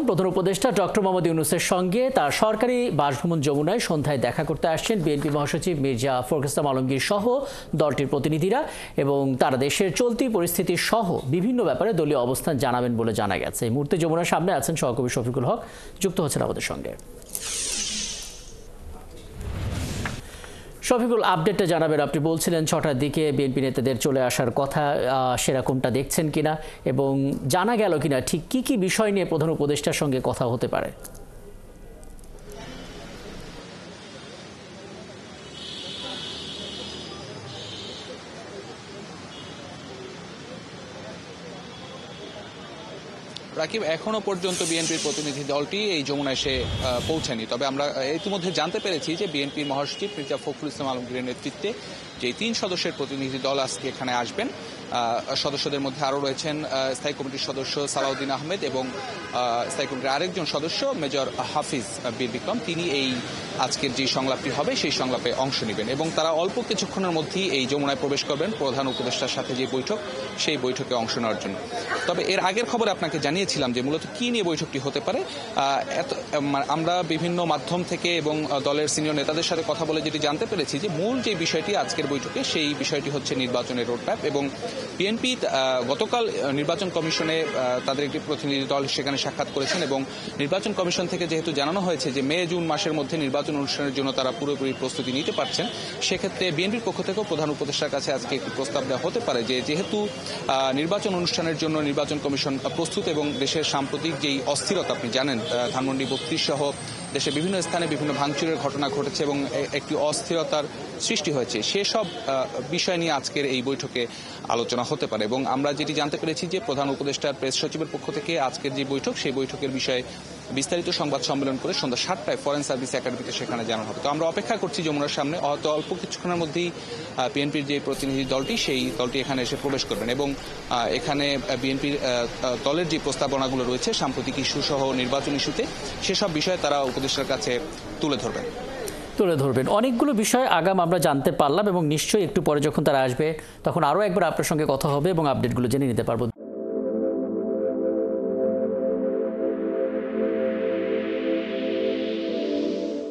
প্রধান উপদেষ্টা ডক্টর মোহাম্মদ ইউনূসের সঙ্গে তার সরকারি বাসভবন যমুনায় সন্ধ্যায় দেখা করতে আসছেন বিএনপি মহাসচিব মির্জা ফখরুল ইসলাম আলমগীর সহ দলটির প্রতিনিধিরা এবং তারা দেশের চলতি পরিস্থিতি সহ বিভিন্ন ব্যাপারে দলীয় অবস্থান জানাবেন বলে জানা গেছে। এই মুহূর্তে যমুনার সামনে আছেন সহকবি শফিকুল হক, যুক্ত হচ্ছেন আমাদের সঙ্গে। শফিকুল, আপডেটটা জানাবেন। আপনি বলছিলেন ৬টার দিকে বিএনপি নেতাদের চলে আসার কথা, সেরকমটা দেখছেন কিনা এবং জানা গেল কিনা ঠিক কি কি বিষয় নিয়ে প্রধান উপদেষ্টার সঙ্গে কথা হতে পারে? রাকিব, এখনো পর্যন্ত বিএনপির প্রতিনিধি দলটি এই যমুনায় এসে পৌঁছায়নি। তবে আমরা ইতিমধ্যে জানতে পেরেছি যে বিএনপির মহাসচিব মির্জা ফখরুল ইসলাম আলমগীরের নেতৃত্বে যে ৩ সদস্যের প্রতিনিধি দল আজকে এখানে আসবেন। সদস্যদের মধ্যে আরও রয়েছেন স্থায়ী কমিটির সদস্য সালাউদ্দিন আহমেদ এবং স্থায়ী কমিটির আরেকজন সদস্য মেজর হাফিজ বীর বিক্রম। তিনি এই আজকের যে সংলাপটি হবে সেই সংলাপে অংশ নেবেন এবং তারা অল্প কিছুক্ষণের মধ্যেই এই যমুনায় প্রবেশ করবেন প্রধান উপদেষ্টার সাথে যে বৈঠক সেই বৈঠকে অংশ নেওয়ার জন্য। তবে এর আগের খবরে আপনাকে জানিয়েছিলাম যে মূলত কী নিয়ে বৈঠকটি হতে পারে। আমরা বিভিন্ন মাধ্যম থেকে এবং দলের সিনিয়র নেতাদের সাথে কথা বলে যেটি জানতে পেরেছি যে মূল যে বিষয়টি আজকের বৈঠকে সেই বিষয়টি হচ্ছে নির্বাচনের রোডম্যাপ এবং বিএনপি গতকাল নির্বাচন কমিশনে তাদের একটি প্রতিনিধি দল সেখানে সাক্ষাৎ করেছেন এবং নির্বাচন কমিশন থেকে যেহেতু জানানো হয়েছে যে মে জুন মাসের মধ্যে নির্বাচন অনুষ্ঠানের জন্য তারা পুরোপুরি প্রস্তুতি নিতে পারছেন, সেক্ষেত্রে বিএনপির পক্ষ থেকেও প্রধান উপদেষ্টার কাছে আজকে একটি প্রস্তাব দেওয়া হতে পারে যে যেহেতু নির্বাচন অনুষ্ঠানের জন্য নির্বাচন কমিশন প্রস্তুত এবং দেশের সাম্প্রতিক যেই অস্থিরতা আপনি জানেন, ধানমন্ডি ৩২ সহ দেশে বিভিন্ন স্থানে বিভিন্ন ভাঙচুরের ঘটনা ঘটেছে এবং একটি অস্থিরতার সৃষ্টি হয়েছে, সেসব বিষয় নিয়ে আজকের এই বৈঠকে আলোচনা হতে পারে। এবং আমরা যেটি জানতে পেরেছি যে প্রধান উপদেষ্টার প্রেস সচিবের পক্ষ থেকে আজকের যে বৈঠক সেই বৈঠকের বিষয়ে বিস্তারিত সংবাদ সম্মেলন করে সন্ধ্যা ৭টায় ফরেন সার্ভিস একাডেমিতে সেখানে জানানো হবে। তো আমরা অপেক্ষা করছি যমুনার সামনে, হয়তো অল্প কিছুক্ষণের মধ্যেই বিএনপির যে প্রতিনিধি দলটি সেই দলটি এখানে এসে প্রবেশ করবেন এবং এখানে বিএনপির দলের যে প্রস্তাবনাগুলো রয়েছে সাম্প্রতিক ইস্যু সহ নির্বাচন ইস্যুতে সেসব বিষয়ে তারা উপদেষ্টার কাছে তুলে ধরবেন। অনেকগুলো বিষয় আগাম আমরা জানতে পারলাম এবং নিশ্চয়ই একটু পরে যখন তারা আসবে তখন আরও একবার আপনার সঙ্গে কথা হবে এবং আপডেটগুলো জেনে নিতে পারবো।